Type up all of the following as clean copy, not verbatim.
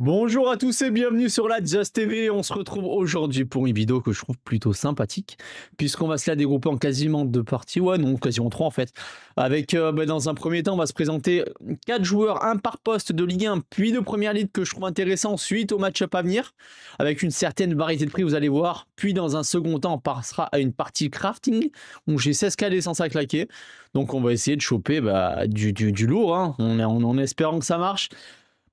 Bonjour à tous et bienvenue sur la Just TV. On se retrouve aujourd'hui pour une vidéo que je trouve plutôt sympathique, puisqu'on va se la dégrouper en quasiment deux parties, ouais non, quasiment trois en fait. Avec, dans un premier temps, on va se présenter quatre joueurs, un par poste de Ligue 1, puis de Première Ligue que je trouve intéressant suite au match-up à venir, avec une certaine variété de prix, vous allez voir. Puis dans un second temps, on passera à une partie crafting, où j'ai 16 KD sans ça claquer. Donc on va essayer de choper du lourd, hein, en espérant que ça marche.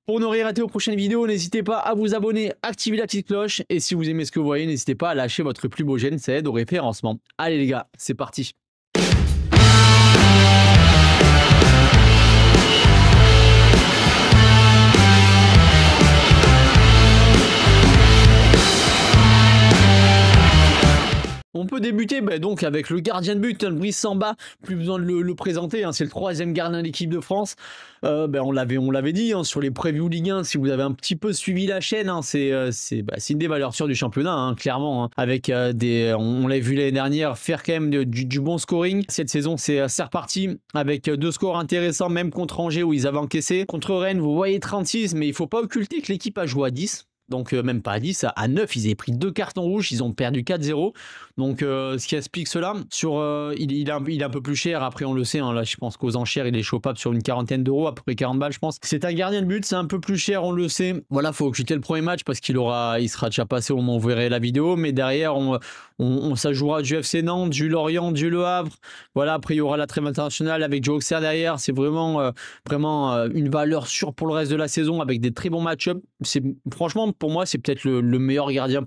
Pour ne rien rater aux prochaines vidéos, n'hésitez pas à vous abonner, activer la petite cloche et si vous aimez ce que vous voyez, n'hésitez pas à lâcher votre plus beau j'aime, ça aide au référencement. Allez les gars, c'est parti. On peut débuter donc avec le gardien de but, Brice Samba, plus besoin de le présenter, hein, c'est le troisième gardien de l'équipe de France. On l'avait dit hein, sur les previews Ligue 1, si vous avez un petit peu suivi la chaîne, hein, c'est une des valeurs sûres du championnat, hein, clairement, hein, avec on l'a vu l'année dernière, faire quand même du bon scoring. Cette saison, c'est reparti avec deux scores intéressants, même contre Angers où ils avaient encaissé. Contre Rennes, vous voyez 36, mais il ne faut pas occulter que l'équipe a joué à 10. Donc même pas à 10, à 9, ils avaient pris 2 cartons rouges, ils ont perdu 4-0. Donc ce qui explique cela, il est un peu plus cher, après on le sait, hein, là je pense qu'aux enchères il est chopable sur une quarantaine d'euros, à peu près 40 balles je pense. C'est un gardien de but, c'est un peu plus cher, on le sait. Voilà, faut occulter le premier match parce il sera déjà passé au moment où vous verrez la vidéo, mais derrière ça jouera du FC Nantes, du Lorient, du Le Havre. Voilà, après il y aura la trêve internationale avec Joe Auxerre derrière, c'est vraiment une valeur sûre pour le reste de la saison avec des très bons match-up. Franchement, pour moi, c'est peut-être le meilleur gardien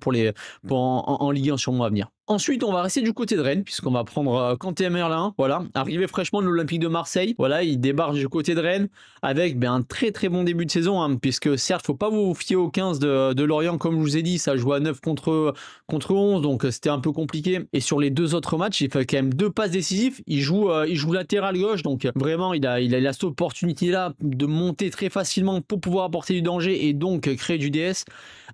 en Ligue 1 sur le mois à venir. Ensuite, on va rester du côté de Rennes, puisqu'on va prendre Kanté Merlin, voilà, arrivé fraîchement de l'Olympique de Marseille, voilà, il débarque du côté de Rennes, avec un très très bon début de saison, hein, puisque certes, faut pas vous fier au 15 de Lorient, comme je vous ai dit, ça joue à 9 contre 11, donc c'était un peu compliqué, et sur les deux autres matchs, il fait quand même 2 passes décisives, il joue latéral gauche, donc vraiment, il a cette opportunité-là de monter très facilement pour pouvoir apporter du danger, et donc créer du DS,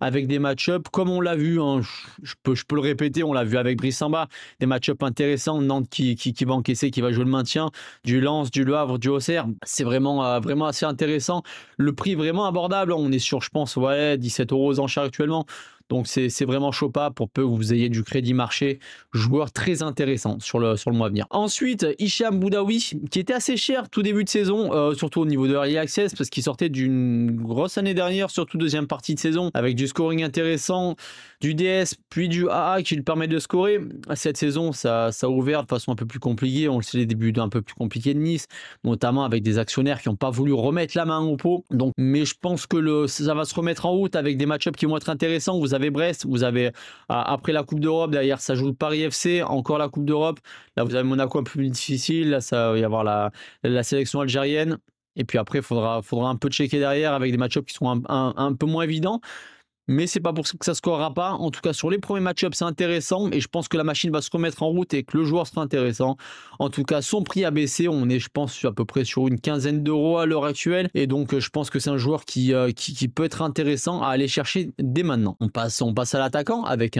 avec des match-up, comme on l'a vu, hein, je peux le répéter, on l'a vu avec Brice Samba, des match-up intéressants, Nantes qui va encaisser, qui va jouer le maintien, du Lens, du Le Havre, du Auxerre, c'est vraiment assez intéressant, le prix vraiment abordable, on est sur je pense 17 € aux enchères actuellement. Donc c'est vraiment chopable pour peu que vous ayez du crédit marché, joueur très intéressant sur le mois à venir. Ensuite, Hicham Boudaoui, qui était assez cher tout début de saison, surtout au niveau de Early Access, parce qu'il sortait d'une grosse année dernière, surtout deuxième partie de saison, avec du scoring intéressant, du DS, puis du AA qui lui permet de scorer. Cette saison, ça a ouvert de façon un peu plus compliquée, on le sait, les débuts un peu plus compliqués de Nice, notamment avec des actionnaires qui n'ont pas voulu remettre la main au pot. Donc, mais je pense que ça va se remettre en route avec des match-ups qui vont être intéressants. Vous avez Brest, vous avez après la Coupe d'Europe, derrière ça joue le Paris FC, encore la Coupe d'Europe. Là, vous avez Monaco un peu plus difficile, là, ça va y avoir la sélection algérienne. Et puis après, il faudra un peu checker derrière avec des match-ups qui sont un peu moins évidents. Mais c'est pas pour ça que ça scorera pas. En tout cas, sur les premiers match-ups, c'est intéressant. Et je pense que la machine va se remettre en route et que le joueur sera intéressant. En tout cas, son prix a baissé. On est, je pense, à peu près sur une quinzaine d'euros à l'heure actuelle. Et donc, je pense que c'est un joueur qui peut être intéressant à aller chercher dès maintenant. On passe à l'attaquant avec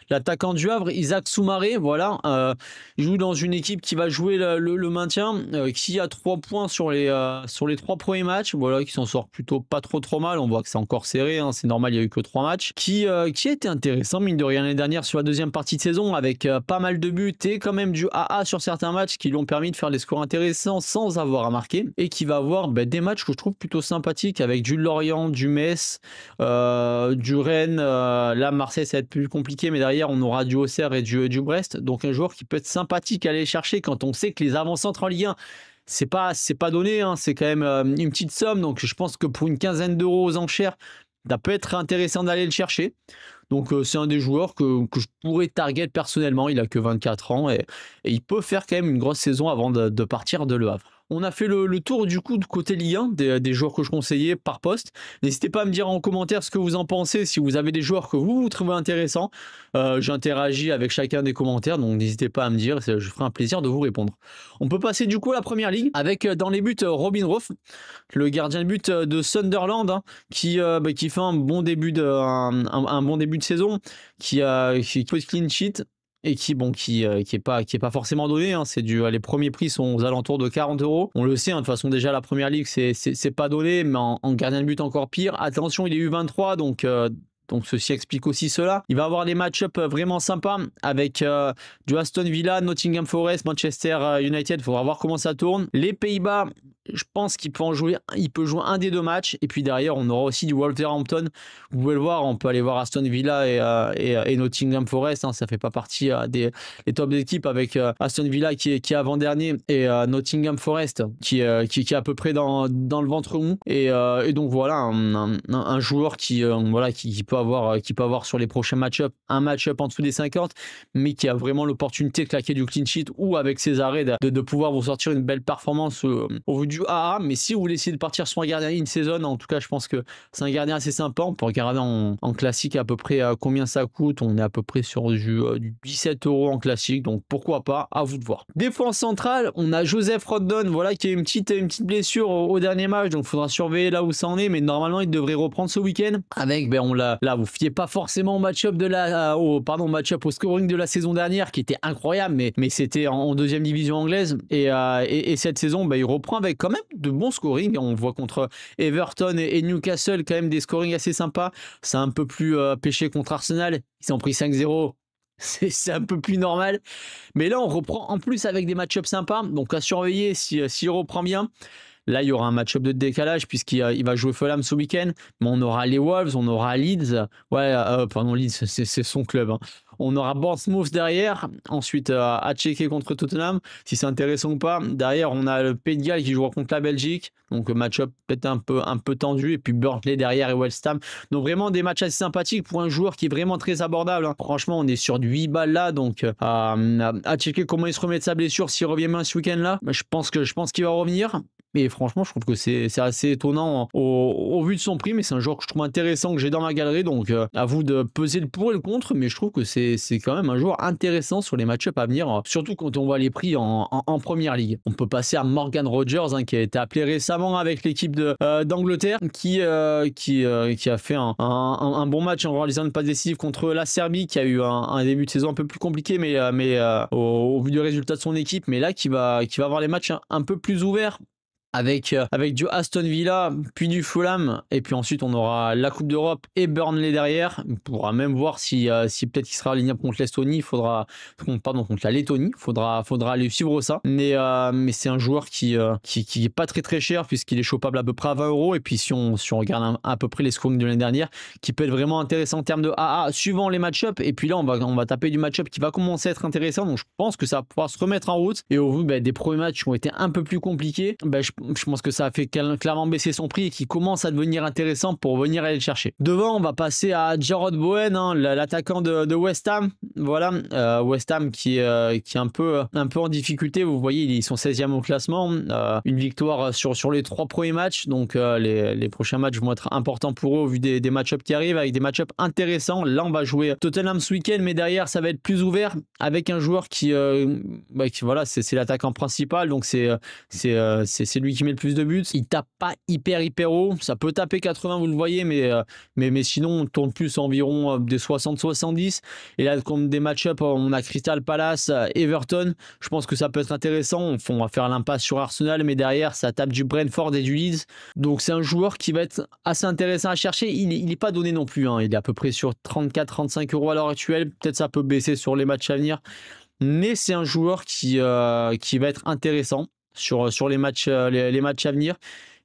l'attaquant du Havre, Isaac Soumaré. Voilà. Il joue dans une équipe qui va jouer le maintien, qui a 3 points sur les 3 premiers matchs. Voilà, qui s'en sort plutôt pas trop mal. On voit que c'est encore serré, hein. C'est normal, il y a eu que 3 matchs, qui a été intéressant, mine de rien, l'année dernière sur la deuxième partie de saison, avec pas mal de buts et quand même du AA sur certains matchs qui lui ont permis de faire des scores intéressants sans avoir à marquer, et qui va avoir des matchs que je trouve plutôt sympathiques avec du Lorient, du Metz, du Rennes, là Marseille ça va être plus compliqué, mais derrière on aura du Auxerre et du Brest, donc un joueur qui peut être sympathique à aller chercher quand on sait que les avant-centres en Ligue 1, c'est pas donné, hein, c'est quand même une petite somme, donc je pense que pour une quinzaine d'euros aux enchères, ça peut être intéressant d'aller le chercher. Donc c'est un des joueurs que je pourrais target personnellement. Il a que 24 ans et il peut faire quand même une grosse saison avant de partir de Le Havre. On a fait le tour du coup de côté Ligue 1 des joueurs que je conseillais par poste. N'hésitez pas à me dire en commentaire ce que vous en pensez, si vous avez des joueurs que vous trouvez intéressants. J'interagis avec chacun des commentaires, donc n'hésitez pas à me dire, je ferai un plaisir de vous répondre. On peut passer du coup à la première ligue avec dans les buts Robin Roth, le gardien de but de Sunderland, hein, qui fait un bon début de saison, qui peut clean sheet. et qui est pas forcément donné, hein. C'est les premiers prix sont aux alentours de 40 euros. On le sait, hein, de toute façon, déjà la première ligue, c'est pas donné, mais en gardien de but encore pire. Attention, il est U23, donc ceci explique aussi cela. Il va avoir des match-up vraiment sympas avec du Aston Villa, Nottingham Forest, Manchester United. Il faudra voir comment ça tourne. Les Pays-Bas, je pense qu'il peut jouer un des deux matchs. Et puis derrière, on aura aussi du Wolverhampton. Vous pouvez le voir, on peut aller voir Aston Villa et Nottingham Forest. Hein, ça fait pas partie des top équipes avec Aston Villa qui est avant-dernier et Nottingham Forest qui est à peu près dans le ventre mou. Et donc voilà, un joueur qui peut avoir sur les prochains match-up un match-up en dessous des 50, mais qui a vraiment l'opportunité de claquer du clean sheet ou avec ses arrêts de pouvoir vous sortir une belle performance au vu du AA. Mais si vous voulez essayer de partir sur un gardien in-season, en tout cas je pense que c'est un gardien assez sympa. On peut regarder en classique à peu près combien ça coûte. On est à peu près sur du 17 euros en classique, donc pourquoi pas, à vous de voir. Défense centrale, on a Joseph Rodon, voilà, qui a une petite blessure au dernier match, donc il faudra surveiller là où ça en est, mais normalement il devrait reprendre ce week-end avec, là vous fiez pas forcément au match-up match-up au scoring de la saison dernière qui était incroyable, mais c'était en deuxième division anglaise, et cette saison il reprend avec quand même de bons scorings. On voit contre Everton et Newcastle quand même des scorings assez sympas. C'est un peu plus pêché contre Arsenal, ils ont pris 5-0. C'est un peu plus normal, mais là on reprend en plus avec des match-ups sympas, donc à surveiller s'il reprend bien. Là, il y aura un match-up de décalage puisqu'il va jouer Fulham ce week-end. Mais on aura les Wolves, on aura Leeds. Pardon, Leeds, c'est son club. Hein. On aura Bournemouth derrière. Ensuite, à checker contre Tottenham, si c'est intéressant ou pas. Derrière, on a le Pays de Galles qui jouera contre la Belgique. Donc, match-up peut-être un peu tendu. Et puis, Burnley derrière et West Ham. Donc, vraiment des matchs assez sympathiques pour un joueur qui est vraiment très abordable. Hein. Franchement, on est sur du 8 balles là. Donc, à checker comment il se remet de sa blessure s'il revient bien ce week-end-là. Je pense qu'il va revenir. Mais franchement, je trouve que c'est assez étonnant au vu de son prix, mais c'est un joueur que je trouve intéressant, que j'ai dans ma galerie, donc à vous de peser le pour et le contre, mais je trouve que c'est quand même un joueur intéressant sur les match-ups à venir, surtout quand on voit les prix en première ligue. On peut passer à Morgan Rogers, hein, qui a été appelé récemment avec l'équipe d'Angleterre, qui a fait un bon match en réalisant une passe décisive contre la Serbie, qui a eu un début de saison un peu plus compliqué, mais au vu du résultat de son équipe, mais là qui va avoir les matchs un peu plus ouverts. Avec du Aston Villa, puis du Fulham, et puis ensuite on aura la Coupe d'Europe et Burnley derrière. On pourra même voir si peut-être qu'il sera alignable contre l'Estonie, contre la Lettonie, faudra aller suivre ça. Mais c'est un joueur qui est pas très très cher puisqu'il est chopable à peu près à 20 euros. Et puis si on regarde à peu près les scorings de l'année dernière, qui peut être vraiment intéressant en termes de AA suivant les match-up. Et puis là on va taper du match-up qui va commencer à être intéressant. Donc je pense que ça va pouvoir se remettre en route. Et au vu des premiers matchs qui ont été un peu plus compliqués, je pense que ça a fait clairement baisser son prix et qui commence à devenir intéressant pour venir aller le chercher. Devant, on va passer à Jarrod Bowen, hein, l'attaquant de West Ham. Voilà, West Ham qui est un peu en difficulté. Vous voyez, ils sont 16e au classement. Une victoire sur les 3 premiers matchs. Donc les prochains matchs vont être importants pour eux au vu des match-ups qui arrivent, avec des match-ups intéressants. Là, on va jouer Tottenham ce week-end, mais derrière, ça va être plus ouvert avec un joueur qui voilà, c'est l'attaquant principal. Donc c'est lui qui met le plus de buts. Il tape pas hyper haut. Ça peut taper 80, vous le voyez, mais sinon, on tourne plus environ des 60-70. Et là, comme des match-up, on a Crystal Palace, Everton. Je pense que ça peut être intéressant. On va faire l'impasse sur Arsenal, mais derrière, ça tape du Brentford et du Leeds. Donc, c'est un joueur qui va être assez intéressant à chercher. Il n'est pas donné non plus. Hein. Il est à peu près sur 34-35 euros à l'heure actuelle. Peut-être ça peut baisser sur les matchs à venir. Mais c'est un joueur qui va être intéressant sur les matchs à venir,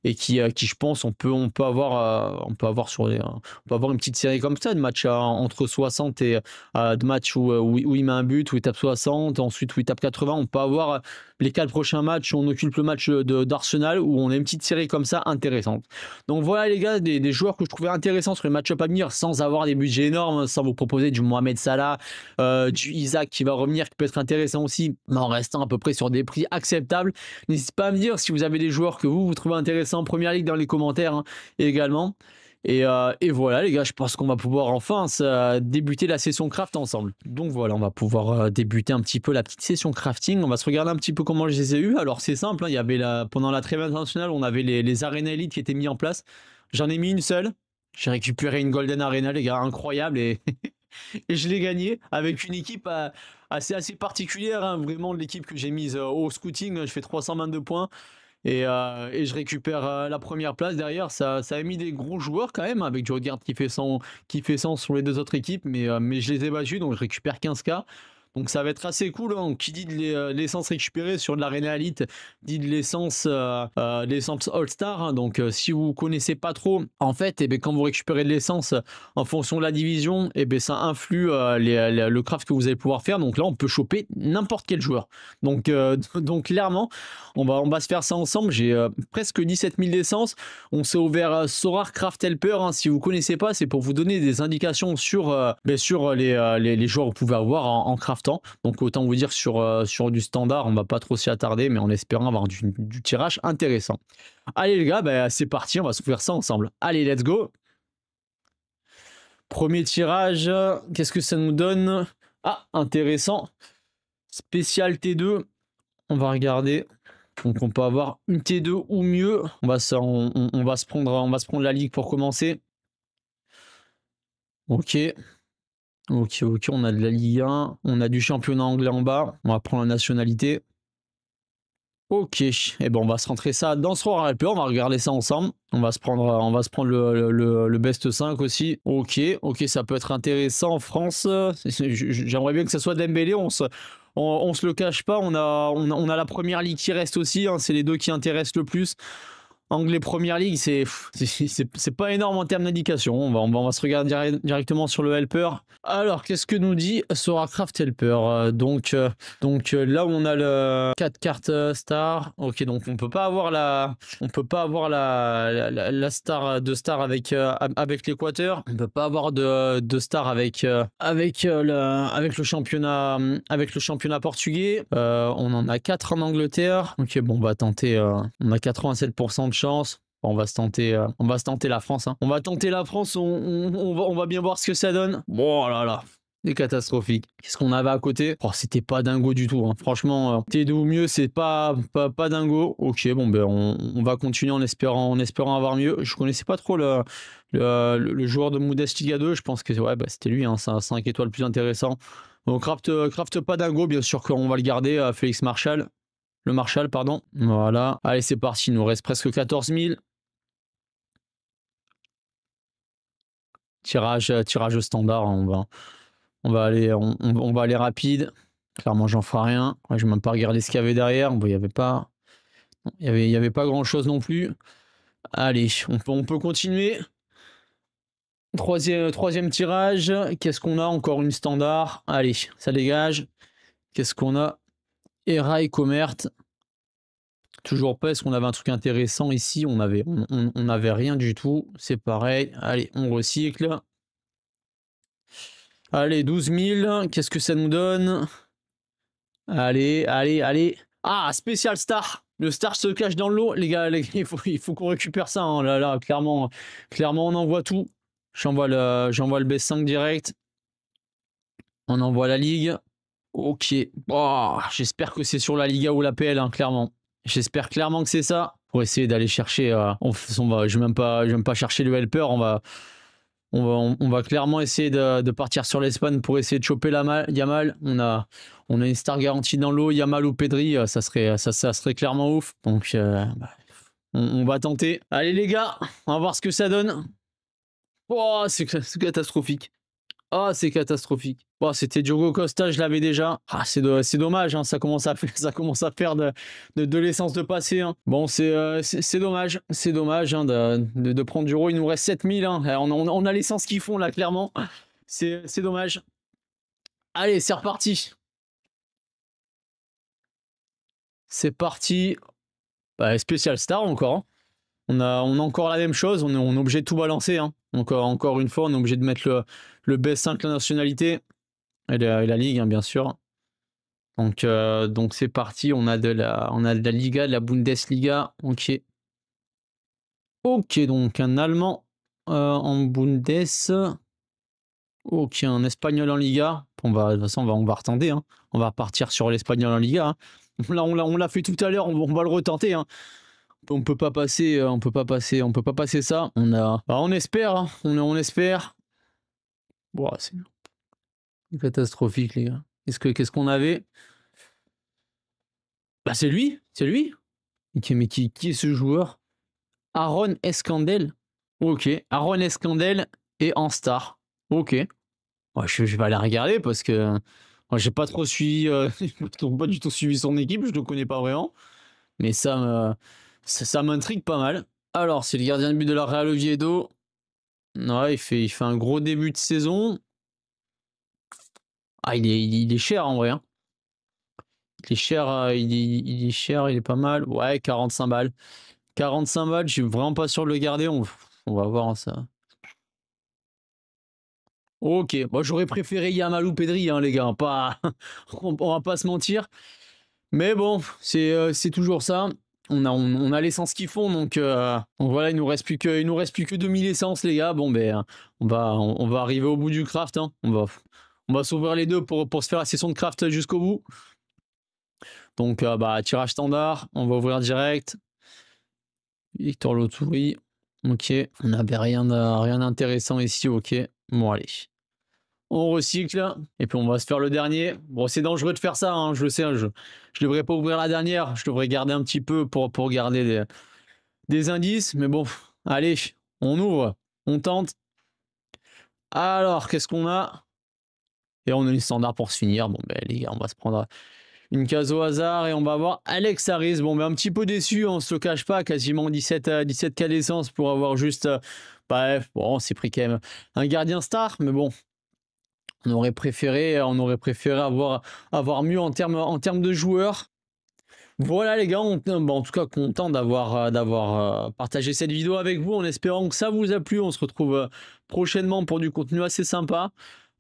et qui je pense on peut avoir une petite série comme ça de matchs entre 60 et de matchs où il met un but, où il tape 60, ensuite où il tape 80. On peut avoir les 4 prochains matchs où on occupe le match d'Arsenal, où on a une petite série comme ça intéressante. Donc voilà les gars, des joueurs que je trouvais intéressants sur les match-up à venir, sans avoir des budgets énormes, sans vous proposer du Mohamed Salah, du Isaac qui va revenir, qui peut être intéressant aussi, mais en restant à peu près sur des prix acceptables. N'hésitez pas à me dire si vous avez des joueurs que vous trouvez intéressants en première ligue dans les commentaires, hein, également. Et voilà les gars, je pense qu'on va pouvoir enfin débuter la session craft ensemble. Donc voilà, on va pouvoir débuter un petit peu la petite session crafting. On va se regarder un petit peu comment je les ai eu. Alors c'est simple, hein, il y avait pendant la trêve internationale, on avait les Arena Elite qui étaient mis en place. J'en ai mis une seule. J'ai récupéré une Golden Arena les gars, incroyable, et et je l'ai gagné avec une équipe assez particulière, hein, vraiment l'équipe que j'ai mise au scouting. Je fais 322 points et je récupère la première place derrière. Ça a mis des gros joueurs quand même, avec Jodgard qui fait 100 sur les deux autres équipes, mais je les ai battus, donc je récupère 15K. Donc ça va être assez cool, hein. Qui dit de l'essence récupérée sur de l'Arena Elite, dit de l'essence All-Star, hein. Donc si vous connaissez pas trop, en fait, et ben, quand vous récupérez de l'essence en fonction de la division, et ben, ça influe le craft que vous allez pouvoir faire. Donc là, on peut choper n'importe quel joueur. Donc, donc clairement, on va se faire ça ensemble. J'ai presque 17 000 d'essence. On s'est ouvert Sorar Craft Helper, hein. Si vous connaissez pas, c'est pour vous donner des indications sur les joueurs que vous pouvez avoir en craftant. Donc autant vous dire sur du standard, on va pas trop s'y attarder, mais en espérant avoir du tirage intéressant. Allez les gars, bah, c'est parti, on va s'ouvrir ça ensemble. Allez, let's go. Premier tirage, qu'est-ce que ça nous donne? Ah, intéressant. Spécial T2, on va regarder. Donc on peut avoir une T2 ou mieux. On va se prendre la ligue pour commencer. Ok. Ok, on a de la Ligue 1, on a du championnat anglais en bas, on va prendre la nationalité. Ok, et ben on va se rentrer ça dans ce Royal Helper, on va regarder ça ensemble. On va se prendre le best 5 aussi. Ok, ça peut être intéressant en France. J'aimerais bien que ça soit Dembélé, on se le cache pas, on a la première ligue qui reste aussi, hein, c'est les deux qui intéressent le plus. Anglais Première Ligue, c'est pas énorme en termes d'indication. On va se regarder directement sur le helper. Alors, qu'est-ce que nous dit Soracraft Helper? Donc là, on a le 4 cartes star. Ok, donc on peut pas avoir la star de star avec l'Équateur. On peut pas avoir de star avec le championnat portugais. On en a 4 en Angleterre. Ok, bon, on va tenter. On a 87% de chance. Bon, on va se tenter la France, hein. On va tenter la France, on va bien voir ce que ça donne. Bon, oh là là, c'est catastrophique. Qu'est-ce qu'on avait à côté? Oh, c'était pas dingo du tout, hein. Franchement, T2 ou mieux, c'est pas dingo. Ok, bon, ben on va continuer en espérant avoir mieux. Je connaissais pas trop le joueur de Bundesliga 2. Je pense que ouais, bah, c'était lui, hein, c'est un 5 étoiles plus intéressant. Donc craft pas dingo, bien sûr qu'on va le garder, Félix Marshall. Le Marshall, pardon. Voilà. Allez, c'est parti. Il nous reste presque 14 000. Tirage standard. Hein. On va aller rapide. Clairement, j'en ferai rien. Ouais, je vais même pas regarder ce qu'il y avait derrière. Bon, il n'y avait pas. Il y avait pas grand chose non plus. Allez, on peut continuer. Troisième tirage. Qu'est-ce qu'on a? Encore une standard. Allez, ça dégage. Qu'est-ce qu'on a? Era et Comert. Toujours pas. Est-ce qu'on avait un truc intéressant ici? On avait rien du tout. C'est pareil. Allez, on recycle. Allez, 12 000. Qu'est-ce que ça nous donne? Allez. Ah, spécial star. Le star se cache dans le lot. Les gars, il faut qu'on récupère ça, hein. Là, clairement, on envoie tout. J'envoie le B5 direct. On envoie la ligue. Ok. Oh, j'espère que c'est sur la Liga ou la PL, hein, clairement. J'espère clairement que c'est ça. Pour essayer d'aller chercher. Je vais même pas chercher le helper. On va clairement essayer de partir sur l'Espagne pour essayer de choper Yamal. On a une star garantie dans l'eau. Yamal ou Pedri, ça serait clairement ouf. Donc, on va tenter. Allez les gars, on va voir ce que ça donne. Oh, c'est catastrophique. Ah, c'est catastrophique. Bon, c'était Diogo Costa, je l'avais déjà. Ah, c'est dommage, hein, ça commence à faire de l'essence de passé, hein. Bon, c'est dommage. C'est dommage, hein, de prendre du RAW. Il nous reste 7000, hein. On a l'essence qu'ils font là, clairement. C'est dommage. Allez, c'est reparti. C'est parti. Bah, spécial star encore, hein. On a encore la même chose, on est obligé de tout balancer, hein. Encore une fois, on est obligé de mettre le B5, la nationalité et la ligue, hein, bien sûr. Donc c'est parti, on a de la Liga, de la Bundesliga. Ok, donc un Allemand en Bundes. Ok, un Espagnol en Liga. De toute façon, on va retenter, hein. On va partir sur l'Espagnol en Liga, hein. Là, on l'a fait tout à l'heure, on va le retenter, hein. On peut pas passer ça. On espère, hein, on espère. Bon, Catastrophique, les gars. Qu'est-ce qu'on avait? Bah, c'est lui. C'est lui. Ok, mais qui est ce joueur? Aaron Escandel. Ok. Aaron Escandel et en star. Ok. Ouais, je vais aller regarder parce que moi, j'ai pas trop suivi. Pas du tout suivi son équipe. Je ne le connais pas vraiment. Mais ça m'intrigue pas mal. Alors, c'est le gardien de but de la Real Oviedo. Ouais, il fait un gros début de saison. Ah, il est cher en vrai. Hein. Il est cher, il est cher, il est pas mal. Ouais, 45 balles. 45 balles, je suis vraiment pas sûr de le garder. On va voir ça. Ok, moi j'aurais préféré Yamal ou Pedri, hein, les gars. Pas, on va pas se mentir. Mais bon, c'est toujours ça. On a l'essence qu'ils font, donc voilà, il nous reste plus que 2000 essences, les gars. Bon, ben, on va arriver au bout du craft. Hein. On va s'ouvrir les deux pour se faire la session de craft jusqu'au bout. Donc, bah, tirage standard, on va ouvrir direct. Victor Lotouri. Ok, on n'avait rien d'intéressant ici. Ok, bon, allez. On recycle et puis on va se faire le dernier. Bon, c'est dangereux de faire ça, hein, je le sais. Je devrais pas ouvrir la dernière. Je devrais garder un petit peu pour garder des indices. Mais bon, allez, on ouvre, on tente. Alors, qu'est-ce qu'on a? Et on a une standard pour se finir. Bon, ben les gars, on va se prendre une case au hasard et on va avoir Alex Harris. Bon, mais un petit peu déçu, on se le cache pas. Quasiment 17 cas d'essence pour avoir juste... bref, bon, c'est pris quand même un gardien star, mais bon. On aurait préféré avoir mieux en termes de joueurs. Voilà les gars, en tout cas content d'avoir partagé cette vidéo avec vous en espérant que ça vous a plu. On se retrouve prochainement pour du contenu assez sympa.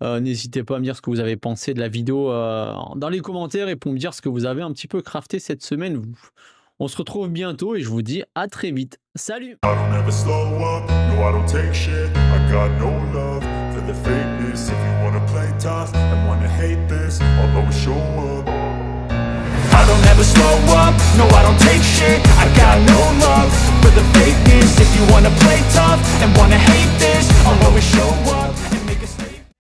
N'hésitez pas à me dire ce que vous avez pensé de la vidéo dans les commentaires et pour me dire ce que vous avez un petit peu crafté cette semaine. On se retrouve bientôt et je vous dis à très vite. Salut! The fakeness, if you wanna play tough and wanna hate this, I'll always show up. I don't ever slow up, no I don't take shit. I got no love for the fakeness. If you wanna play tough and wanna hate this, I'll always show up.